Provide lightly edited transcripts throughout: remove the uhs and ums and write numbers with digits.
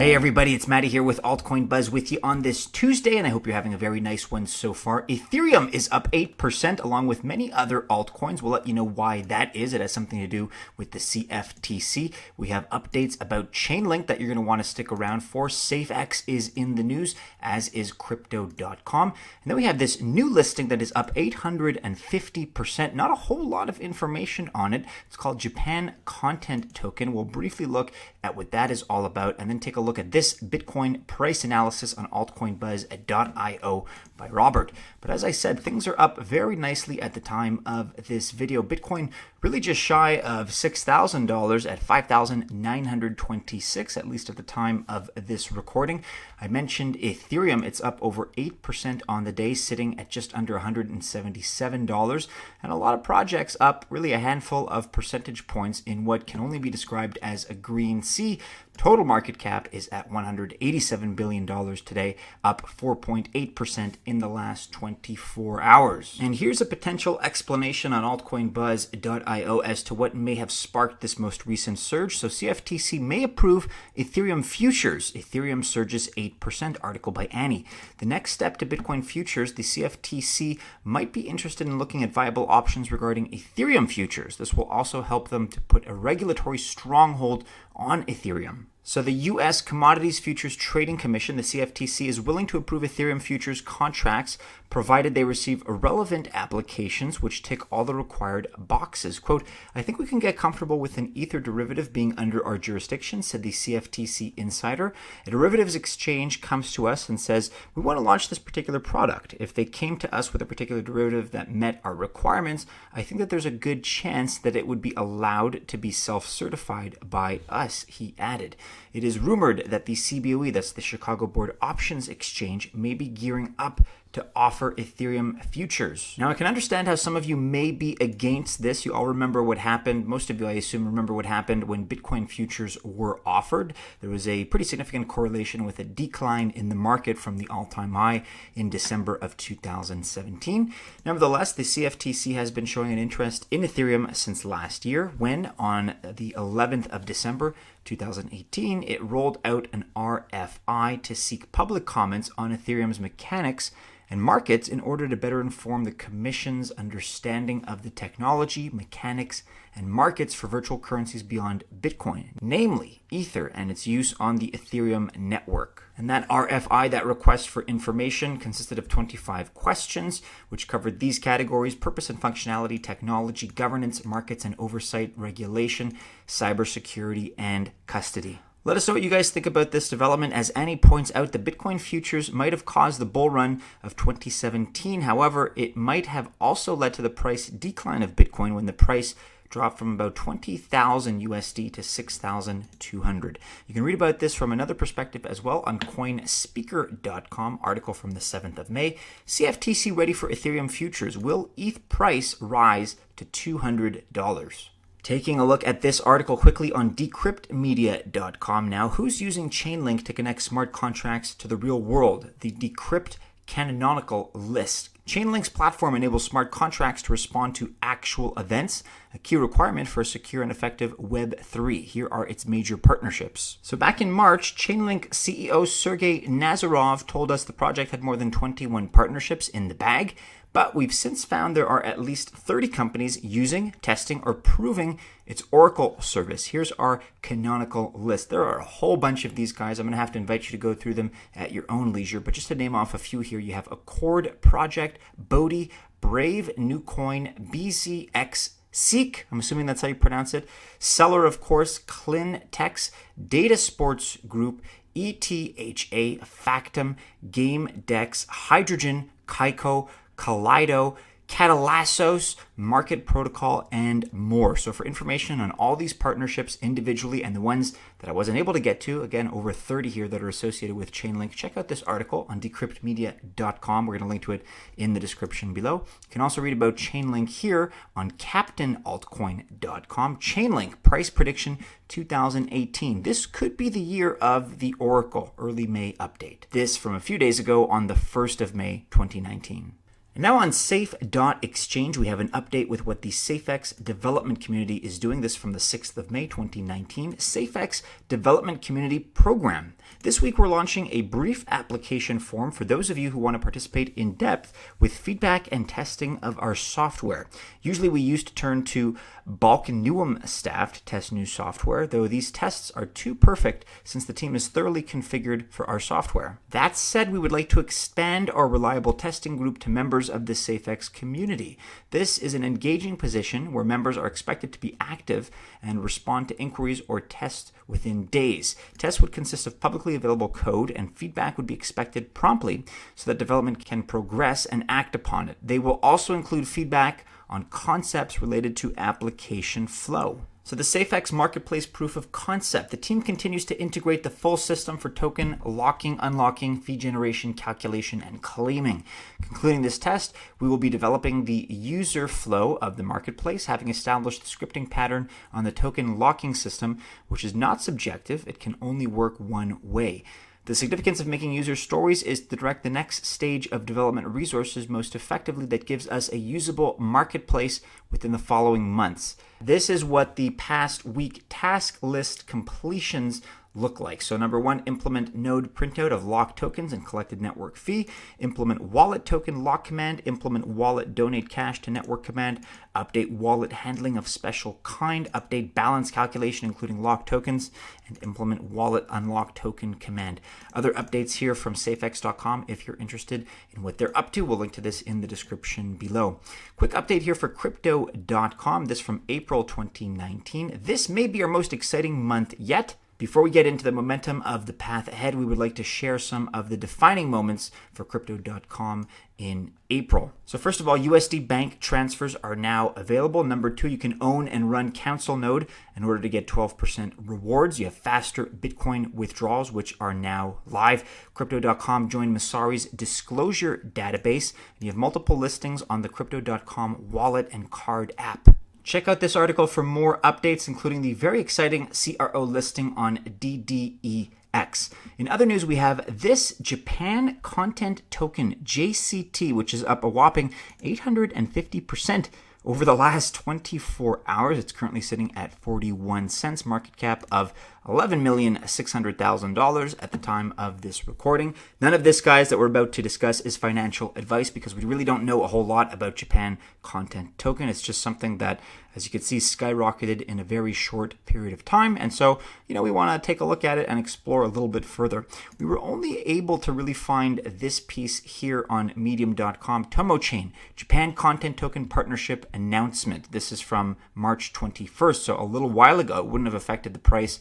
Hey everybody, it's Mattie here with Altcoin Buzz with you on this Tuesday, and I hope you're having a very nice one so far. Ethereum is up 8% along with many other altcoins. We'll let you know why that is. It has something to do with the CFTC. We have updates about Chainlink that you're going to want to stick around for. Safex is in the news, as is Crypto.com. And then we have this new listing that is up 850%. Not a whole lot of information on it. It's called Japan Content Token. We'll briefly look at what that is all about and then take a look at this Bitcoin price analysis on altcoinbuzz.io by Robert. But as I said, things are up very nicely at the time of this video. Bitcoin really just shy of $6,000 at $5,926, at least at the time of this recording. I mentioned Ethereum. It's up over 8% on the day, sitting at just under $177. And a lot of projects up really a handful of percentage points in what can only be described as a green sea. Total market cap is at $187 billion today, up 4.8% in the last 24 hours. And here's a potential explanation on altcoinbuzz.io as to what may have sparked this most recent surge. So CFTC may approve Ethereum Futures. Ethereum surges 8%, article by Annie. The next step to Bitcoin Futures, the CFTC might be interested in looking at viable options regarding Ethereum Futures. This will also help them to put a regulatory stronghold on Ethereum. So the U.S. Commodities Futures Trading Commission, the CFTC, is willing to approve Ethereum futures contracts provided they receive relevant applications which tick all the required boxes. Quote, I think we can get comfortable with an Ether derivative being under our jurisdiction, said the CFTC insider. A derivatives exchange comes to us and says, we want to launch this particular product. If they came to us with a particular derivative that met our requirements, I think that there's a good chance that it would be allowed to be self-certified by us, he added. It is rumored that the CBOE, that's the Chicago Board Options Exchange, may be gearing up to offer Ethereum futures. Now, I can understand how some of you may be against this. You all remember what happened. Most of you, I assume, remember what happened when Bitcoin futures were offered. There was a pretty significant correlation with a decline in the market from the all-time high in December of 2017. Nevertheless, the CFTC has been showing an interest in Ethereum since last year when, on the 11th of December, 2018, it rolled out an RFI to seek public comments on Ethereum's mechanics and markets in order to better inform the Commission's understanding of the technology, mechanics, and markets for virtual currencies beyond Bitcoin, namely Ether and its use on the Ethereum network. And that RFI, that request for information, consisted of 25 questions, which covered these categories: purpose and functionality, technology, governance, markets and oversight, regulation, cybersecurity, and custody. Let us know what you guys think about this development. As Annie points out, the Bitcoin futures might have caused the bull run of 2017. However, it might have also led to the price decline of Bitcoin when the price dropped from about 20,000 USD to 6,200. You can read about this from another perspective as well on coinspeaker.com, article from the 7th of May. CFTC ready for Ethereum futures. Will ETH price rise to $200? Taking a look at this article quickly on decryptmedia.com now. Who's using Chainlink to connect smart contracts to the real world? The Decrypt canonical list. Chainlink's platform enables smart contracts to respond to actual events, a key requirement for a secure and effective Web3. Here are its major partnerships. So back in March, Chainlink CEO Sergey Nazarov told us the project had more than 21 partnerships in the bag. But we've since found there are at least 30 companies using, testing, or proving its Oracle service. Here's our canonical list. There are a whole bunch of these guys. I'm going to have to invite you to go through them at your own leisure. But just to name off a few here, you have Accord Project, Bodhi, Brave, Newcoin, BZX, Seek, I'm assuming that's how you pronounce it, Seller, of course, ClinTex, Data Sports Group, ETHA, Factum, GameDex, Hydrogen, Kaiko, Kaleido, Catalassos, Market Protocol, and more. So for information on all these partnerships individually and the ones that I wasn't able to get to, again, over 30 here that are associated with Chainlink, check out this article on decryptmedia.com. We're going to link to it in the description below. You can also read about Chainlink here on captainaltcoin.com. Chainlink price prediction 2018. This could be the year of the Oracle early May update. This from a few days ago on the 1st of May, 2019. And now on Safe.exchange, we have an update with what the Safex development community is doing. This from the 6th of May, 2019. Safex Development Community Program. This week, we're launching a brief application form for those of you who want to participate in depth with feedback and testing of our software. Usually, we used to turn to Balk and Newham staff to test new software, though these tests are too perfect since the team is thoroughly configured for our software. That said, we would like to expand our reliable testing group to members of the Safex community. This is an engaging position where members are expected to be active and respond to inquiries or tests within days. Tests would consist of publicly available code, and feedback would be expected promptly so that development can progress and act upon it. They will also include feedback on concepts related to application flow. So the Safex Marketplace Proof of Concept. The team continues to integrate the full system for token locking, unlocking, fee generation, calculation, and claiming. Concluding this test, we will be developing the user flow of the marketplace, having established the scripting pattern on the token locking system, which is not subjective. It can only work one way. The significance of making user stories is to direct the next stage of development resources most effectively that gives us a usable marketplace within the following months. This is what the past week task list completions look like. So number 1, implement node printout of lock tokens and collected network fee, implement wallet token lock command, implement wallet donate cash to network command, update wallet handling of special kind, update balance calculation including lock tokens, and implement wallet unlock token command. Other updates here from safex.com if you're interested in what they're up to. We'll link to this in the description below. Quick update here for Crypto.com, this from April 2019. This may be our most exciting month yet. Before we get into the momentum of the path ahead, we would like to share some of the defining moments for Crypto.com in April. So first of all, USD bank transfers are now available. Number 2, you can own and run Council Node in order to get 12% rewards. You have faster Bitcoin withdrawals, which are now live. Crypto.com joined Masari's disclosure database. And you have multiple listings on the Crypto.com wallet and card app. Check out this article for more updates, including the very exciting CRO listing on DDEX. In other news, we have this Japan Content Token, JCT, which is up a whopping 850% over the last 24 hours. It's currently sitting at 41 cents, market cap of $11,600,000 at the time of this recording. None of this, guys, that we're about to discuss is financial advice because we really don't know a whole lot about Japan Content Token. It's just something that, as you can see, skyrocketed in a very short period of time. And so, we want to take a look at it and explore a little bit further. We were only able to really find this piece here on medium.com. Tomochain, Japan Content Token Partnership announcement. This is from March 21st, so a little while ago. It wouldn't have affected the price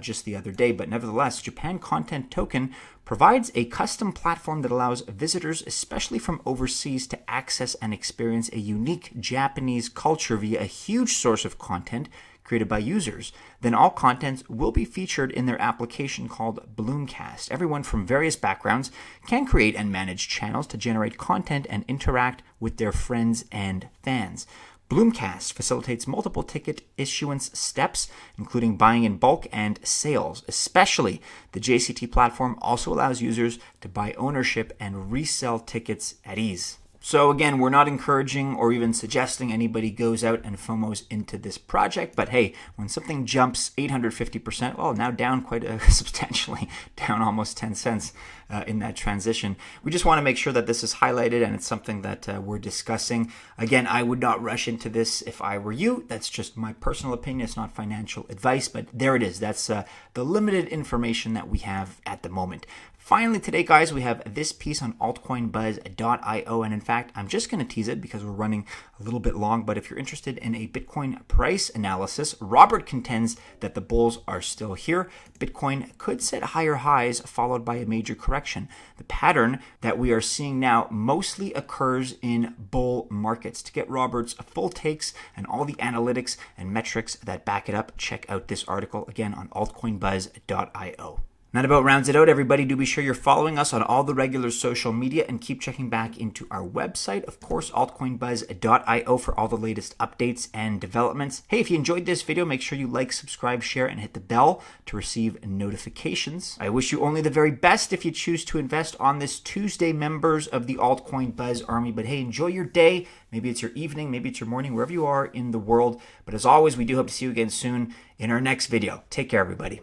just the other day, but nevertheless, Japan Content Token provides a custom platform that allows visitors, especially from overseas, to access and experience a unique Japanese culture via a huge source of content created by users. Then all contents will be featured in their application called Bloomcast. Everyone from various backgrounds can create and manage channels to generate content and interact with their friends and fans. Bloomcast facilitates multiple ticket issuance steps, including buying in bulk and sales. Especially, the JCT platform also allows users to buy ownership and resell tickets at ease. So again, we're not encouraging or even suggesting anybody goes out and FOMOs into this project, but hey, when something jumps 850%, well, now down quite substantially, down almost 10 cents in that transition, we just want to make sure that this is highlighted and it's something that we're discussing. Again, I would not rush into this if I were you. That's just my personal opinion. It's not financial advice, but there it is. That's the limited information that we have at the moment. Finally, today, guys, we have this piece on altcoinbuzz.io, and in fact, I'm just going to tease it because we're running a little bit long, but if you're interested in a Bitcoin price analysis, Robert contends that the bulls are still here. Bitcoin could set higher highs followed by a major correction. The pattern that we are seeing now mostly occurs in bull markets. To get Robert's full takes and all the analytics and metrics that back it up, check out this article again on altcoinbuzz.io. That about rounds it out, everybody. Do be sure you're following us on all the regular social media and keep checking back into our website. Of course, altcoinbuzz.io for all the latest updates and developments. Hey, if you enjoyed this video, make sure you like, subscribe, share, and hit the bell to receive notifications. I wish you only the very best if you choose to invest on this Tuesday, members of the Altcoin Buzz Army. But hey, enjoy your day. Maybe it's your evening, maybe it's your morning, wherever you are in the world. But as always, we do hope to see you again soon in our next video. Take care, everybody.